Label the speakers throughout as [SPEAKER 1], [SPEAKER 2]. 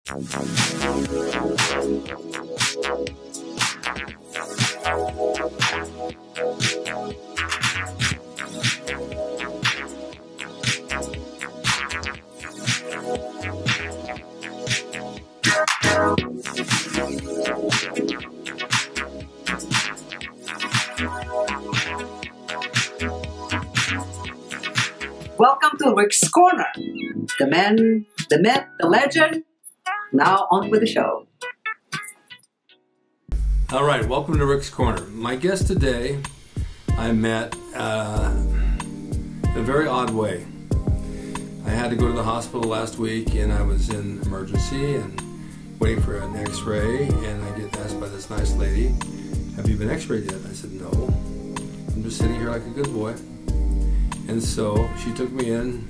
[SPEAKER 1] Welcome to Rick's Corner. The man, the myth, the legend. Now on with the show.
[SPEAKER 2] All right, welcome to Rick's Corner. My guest today, I met in a very odd way. I had to go to the hospital last week, and I was in emergency and waiting for an x-ray, and I get asked by this nice lady, "Have you been x-rayed yet?" I said, "No, I'm just sitting here like a good boy." And so she took me in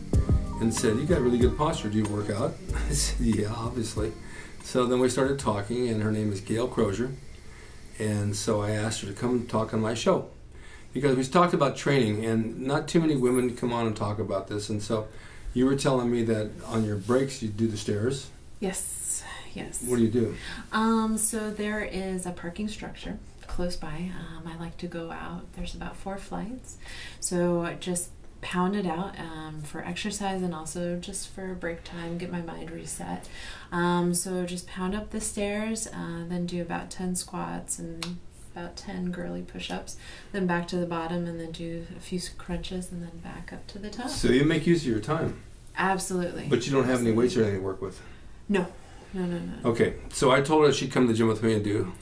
[SPEAKER 2] and said, "You got really good posture. Do you work out?" I said, "Yeah, obviously." So then we started talking, and her name is Gail Crosier. And so I asked her to come talk on my show, because we talked about training, and not too many women come on and talk about this. And so you were telling me that on your breaks you do the stairs.
[SPEAKER 3] Yes, yes.
[SPEAKER 2] What do you do?
[SPEAKER 3] So there is a parking structure close by. I like to go out. There's about 4 flights. So just pound it out for exercise and also just for break time, get my mind reset. So just pound up the stairs, then do about 10 squats and about 10 girly push-ups, then back to the bottom, and then do a few crunches, and then back up to the top.
[SPEAKER 2] So you make use of your time.
[SPEAKER 3] Absolutely.
[SPEAKER 2] But you don't have any weights or anything to work with?
[SPEAKER 3] No. No.
[SPEAKER 2] Okay, so I told her she'd come to the gym with me and do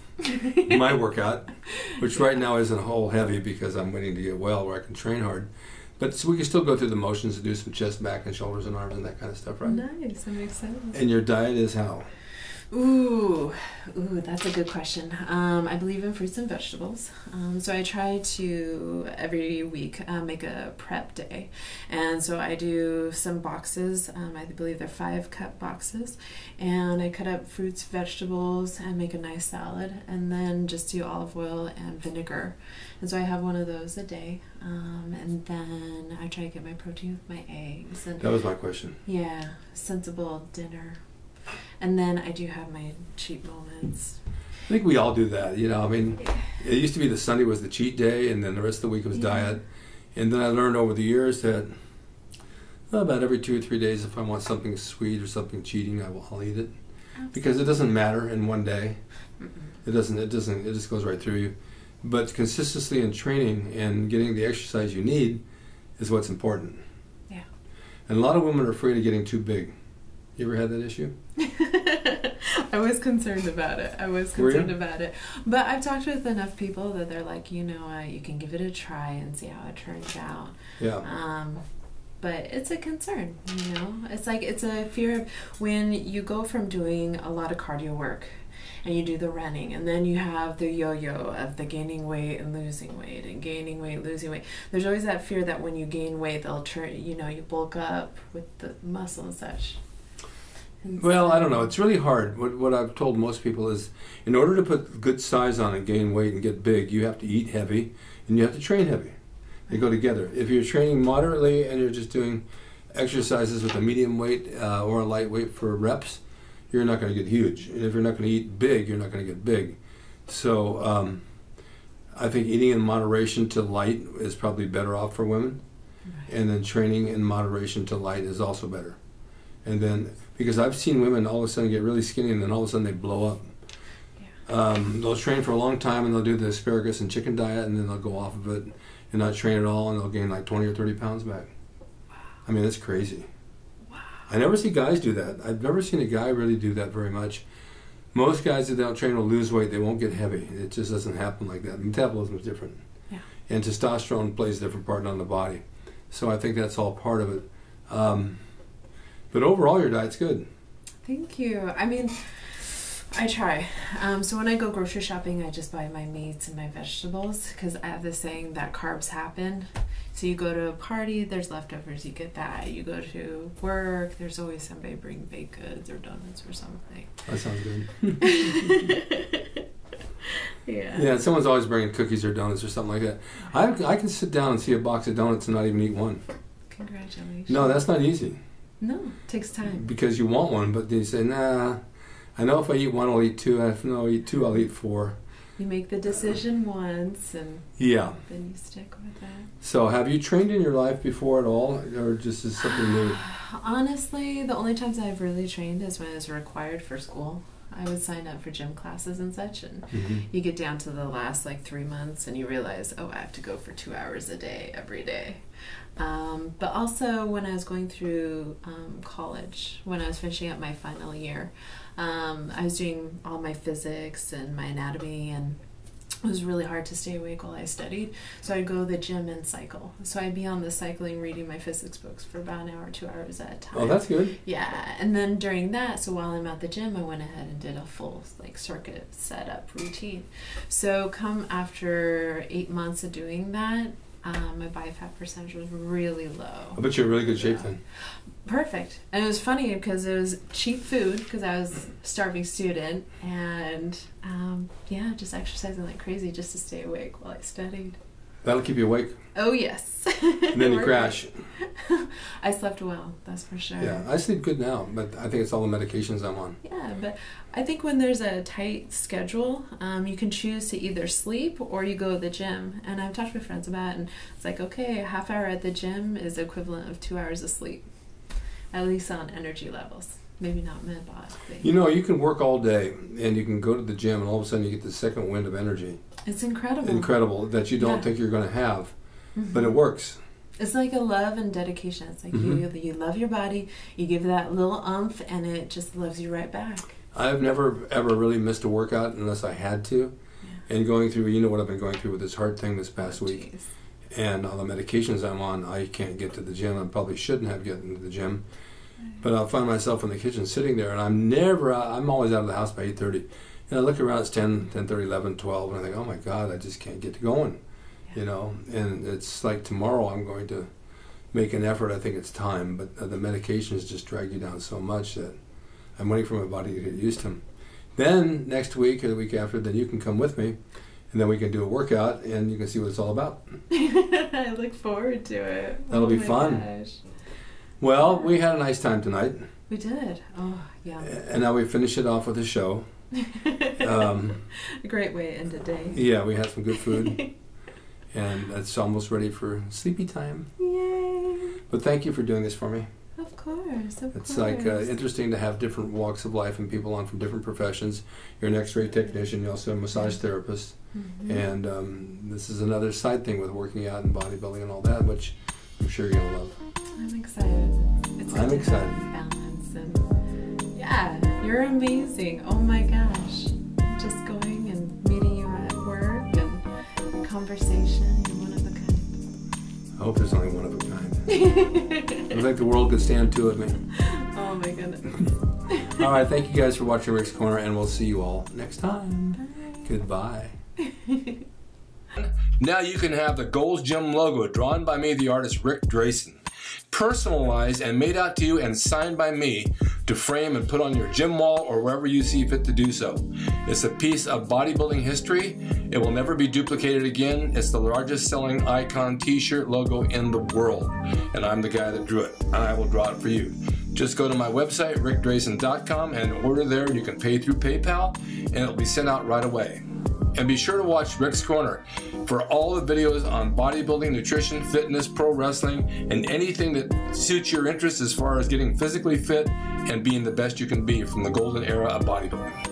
[SPEAKER 2] my workout, which right now isn't a whole heavy because I'm waiting to get well where I can train hard. But so we can still go through the motions and do some chest, back, and shoulders and arms and that kind of stuff, right?
[SPEAKER 3] Nice, that makes sense.
[SPEAKER 2] And your diet is how?
[SPEAKER 3] Ooh, that's a good question. I believe in fruits and vegetables. So I try to, every week, make a prep day. And so I do some boxes. I believe they're 5-cup boxes. And I cut up fruits, vegetables, and make a nice salad. And then just do olive oil and vinegar. And so I have one of those a day. And then I try to get my protein with my eggs. And
[SPEAKER 2] that was my question.
[SPEAKER 3] yeah, sensible dinner. And then I do have my cheat moments.
[SPEAKER 2] I think we all do that, you know. I mean, it used to be the Sunday was the cheat day, and then the rest of the week was diet. And then I learned over the years that about every 2 or 3 days, if I want something sweet or something cheating, I'll eat it. Absolutely. Because it doesn't matter in one day. It just goes right through you. But consistency in training and getting the exercise you need is what's important.
[SPEAKER 3] Yeah.
[SPEAKER 2] And a lot of women are afraid of getting too big. You ever had that issue?
[SPEAKER 3] I was concerned about it. But I've talked with enough people that they're like, you know, you can give it a try and see how it turns out.
[SPEAKER 2] Yeah.
[SPEAKER 3] But it's a concern, you know? It's like, it's a fear of when you go from doing a lot of cardio work and you do the running, and then you have the yo-yo of the gaining weight and losing weight and gaining weight, losing weight. There's always that fear that when you gain weight, they'll turn, you know, you bulk up with the muscle and such.
[SPEAKER 2] Well, I don't know. It's really hard. What I've told most people is, in order to put good size on and gain weight and get big, you have to eat heavy and you have to train heavy. They go together. If you're training moderately and you're just doing exercises with a medium weight or a light weight for reps, you're not going to get huge. And if you're not going to eat big, you're not going to get big. So I think eating in moderation to light is probably better off for women. Right. And then training in moderation to light is also better. And then, because I've seen women all of a sudden get really skinny and then all of a sudden they blow up. Yeah. They'll train for a long time and they'll do the asparagus and chicken diet, and then they'll go off of it and not train at all, and they'll gain like 20 or 30 pounds back. Wow. I mean, that's crazy. Wow. I never see guys do that. I've never seen a guy really do that very much. Most guys that don't train will lose weight. They won't get heavy. It just doesn't happen like that. Metabolism is different. Yeah. And testosterone plays a different part on the body. So I think that's all part of it. But overall, your diet's good.
[SPEAKER 3] Thank you. I mean, I try. So when I go grocery shopping, I just buy my meats and my vegetables, because I have this saying that carbs happen. So you go to a party, there's leftovers, you get that. You go to work, there's always somebody bring baked goods or donuts or something.
[SPEAKER 2] That sounds good.
[SPEAKER 3] Yeah.
[SPEAKER 2] Yeah, someone's always bringing cookies or donuts or something like that. I can sit down and see a box of donuts and not even eat one.
[SPEAKER 3] Congratulations.
[SPEAKER 2] No, that's not easy.
[SPEAKER 3] No, it takes time.
[SPEAKER 2] Because you want one, but then you say, nah, I know if I eat one, I'll eat two. If no, I eat two, I'll eat four.
[SPEAKER 3] You make the decision once, and
[SPEAKER 2] yeah,
[SPEAKER 3] then you stick with it.
[SPEAKER 2] So, have you trained in your life before at all, or just is something new?
[SPEAKER 3] Honestly, the only times I've really trained is when it was required for school. I would sign up for gym classes and such, and you get down to the last like 3 months, and you realize, oh, I have to go for 2 hours a day every day. But also when I was going through college, when I was finishing up my final year, I was doing all my physics and my anatomy, and it was really hard to stay awake while I studied. So I'd go to the gym and cycle. So I'd be on the cycling reading my physics books for about an hour, 2 hours at a time.
[SPEAKER 2] Oh, that's good.
[SPEAKER 3] Yeah, and then during that, so while I'm at the gym, I went ahead and did a full like circuit setup routine. So come after 8 months of doing that, my body fat percentage was really low.
[SPEAKER 2] I bet you're in really good shape then.
[SPEAKER 3] Perfect. And it was funny because it was cheap food because I was a starving student, and yeah, just exercising like crazy just to stay awake while I studied.
[SPEAKER 2] That'll keep you awake.
[SPEAKER 3] Oh yes.
[SPEAKER 2] And then you crash.
[SPEAKER 3] I slept well, that's for sure.
[SPEAKER 2] Yeah, I sleep good now, but I think it's all the medications I'm on.
[SPEAKER 3] Yeah, but I think when there's a tight schedule, you can choose to either sleep or you go to the gym. And I've talked with friends about it, and it's like, okay, a half hour at the gym is equivalent of 2 hours of sleep, at least on energy levels. Maybe not metabolic.
[SPEAKER 2] You know, you can work all day, and you can go to the gym, and all of a sudden you get the second wind of energy.
[SPEAKER 3] It's incredible.
[SPEAKER 2] Incredible that you don't think you're going to have, but it works.
[SPEAKER 3] It's like a love and dedication. It's like you love your body, you give that little umph, and it just loves you right back.
[SPEAKER 2] I've never ever really missed a workout unless I had to. Yeah. And going through, you know what I've been going through with this heart thing this past week. And all the medications I'm on, I can't get to the gym. I probably shouldn't have gotten to the gym. But I'll find myself in the kitchen sitting there, and I'm always out of the house by 8:30. And I look around, it's 10, 10:30, 11, 12, and I think, oh my God, I just can't get going. You know, and it's like tomorrow I'm going to make an effort. I think it's time, but the medications just drag you down so much that I'm waiting for my body to get used to them. Then next week or the week after, then you can come with me, and then we can do a workout, and you can see what it's all about.
[SPEAKER 3] I look forward to it.
[SPEAKER 2] That'll be fun.
[SPEAKER 3] Gosh.
[SPEAKER 2] Well, we had a nice time tonight.
[SPEAKER 3] We did. Oh, yeah.
[SPEAKER 2] And now we finish it off with a show.
[SPEAKER 3] A great way to end a day.
[SPEAKER 2] Yeah, we had some good food. And it's almost ready for sleepy time.
[SPEAKER 3] Yay!
[SPEAKER 2] But thank you for doing this for me.
[SPEAKER 3] Of course, of course.
[SPEAKER 2] It's like interesting to have different walks of life and people on from different professions. You're an X-ray technician, you're also a massage therapist. And this is another side thing with working out and bodybuilding and all that, which I'm sure you're going to love.
[SPEAKER 3] I'm excited.
[SPEAKER 2] I'm excited.
[SPEAKER 3] Balance and yeah, you're amazing. Oh my gosh. Just going and meeting you at work and conversation, you're one of a kind.
[SPEAKER 2] I hope there's only one of a kind. I think the world could stand two of me.
[SPEAKER 3] Oh my goodness.
[SPEAKER 2] All right, thank you guys for watching Rick's Corner, and we'll see you all next time. Bye. Goodbye. Now you can have the Gold's Gym logo drawn by me, the artist Rick Drasin, personalized and made out to you and signed by me to frame and put on your gym wall or wherever you see fit to do so. It's a piece of bodybuilding history. It will never be duplicated again. It's the largest selling icon t-shirt logo in the world, and I'm the guy that drew it, and I will draw it for you. Just go to my website, rickdrasin.com, and order there. You can pay through PayPal, and it'll be sent out right away. And be sure to watch Rick's Corner for all the videos on bodybuilding, nutrition, fitness, pro wrestling, and anything that suits your interest as far as getting physically fit and being the best you can be from the golden era of bodybuilding.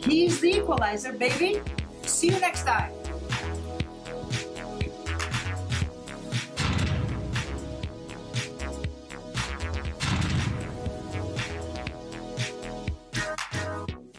[SPEAKER 1] He's the equalizer, baby. See you next time.